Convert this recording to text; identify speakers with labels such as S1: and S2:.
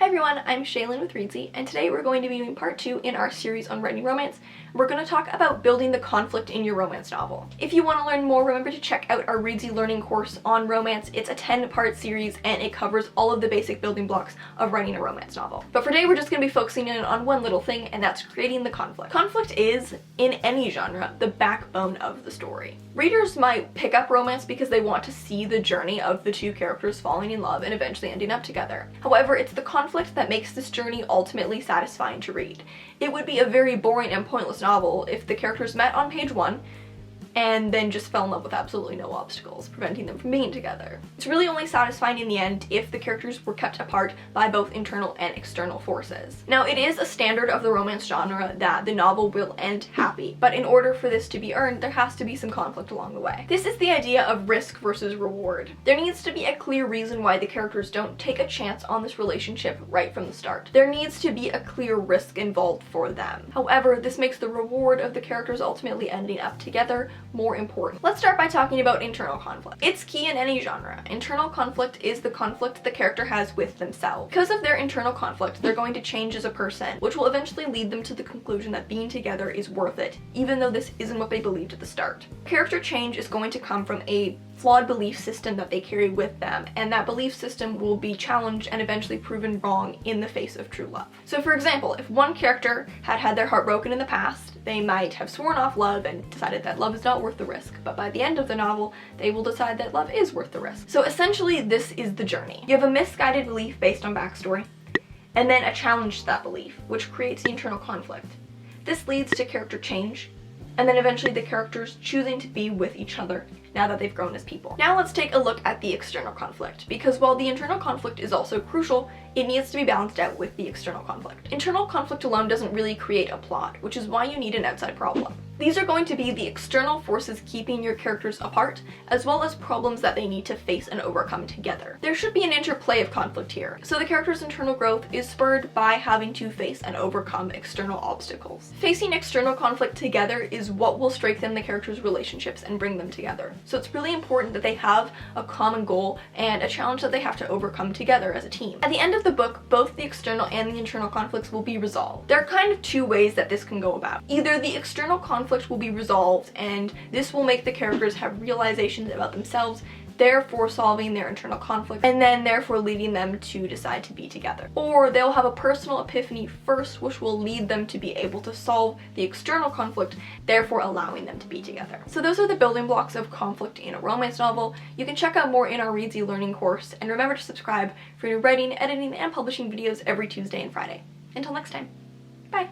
S1: Hi everyone, I'm Shaylin with Reedsy, and today we're going to be doing part 2 in our series on writing romance. We're going to talk about building the conflict in your romance novel. If you want to learn more, remember to check out our Reedsy learning course on romance. It's a 10-part series and it covers all of the basic building blocks of writing a romance novel. But for today, we're just going to be focusing in on one little thing, and that's creating the conflict. Conflict is, in any genre, the backbone of the story. Readers might pick up romance because they want to see the journey of the two characters falling in love and eventually ending up together. However, it's the conflict that makes this journey ultimately satisfying to read. It would be a very boring and pointless novel if the characters met on page 1 and then just fell in love with absolutely no obstacles, preventing them from being together. It's really only satisfying in the end if the characters were kept apart by both internal and external forces. Now, it is a standard of the romance genre that the novel will end happy, but in order for this to be earned, there has to be some conflict along the way. This is the idea of risk versus reward. There needs to be a clear reason why the characters don't take a chance on this relationship right from the start. There needs to be a clear risk involved for them. However, this makes the reward of the characters ultimately ending up together more important. Let's start by talking about internal conflict. It's key in any genre. Internal conflict is the conflict the character has with themselves. Because of their internal conflict, they're going to change as a person, which will eventually lead them to the conclusion that being together is worth it, even though this isn't what they believed at the start. Character change is going to come from a flawed belief system that they carry with them, and that belief system will be challenged and eventually proven wrong in the face of true love. So for example, if one character had had their heart broken in the past, they might have sworn off love and decided that love is not worth the risk, but by the end of the novel, they will decide that love is worth the risk. So essentially, this is the journey. You have a misguided belief based on backstory, and then a challenge to that belief, which creates the internal conflict. This leads to character change, and then eventually the characters choosing to be with each other now that they've grown as people. Now let's take a look at the external conflict, because while the internal conflict is also crucial, it needs to be balanced out with the external conflict. Internal conflict alone doesn't really create a plot, which is why you need an outside problem. These are going to be the external forces keeping your characters apart, as well as problems that they need to face and overcome together. There should be an interplay of conflict here, so the character's internal growth is spurred by having to face and overcome external obstacles. Facing external conflict together is what will strengthen the characters' relationships and bring them together. So it's really important that they have a common goal and a challenge that they have to overcome together as a team. At the end of the book, both the external and the internal conflicts will be resolved. There are kind of two ways that this can go about. Either the external conflict will be resolved, and this will make the characters have realizations about themselves, therefore solving their internal conflict, and then therefore leading them to decide to be together. Or they'll have a personal epiphany first, which will lead them to be able to solve the external conflict, therefore allowing them to be together. So those are the building blocks of conflict in a romance novel. You can check out more in our Reedsy learning course, and remember to subscribe for new writing, editing, and publishing videos every Tuesday and Friday. Until next time, bye!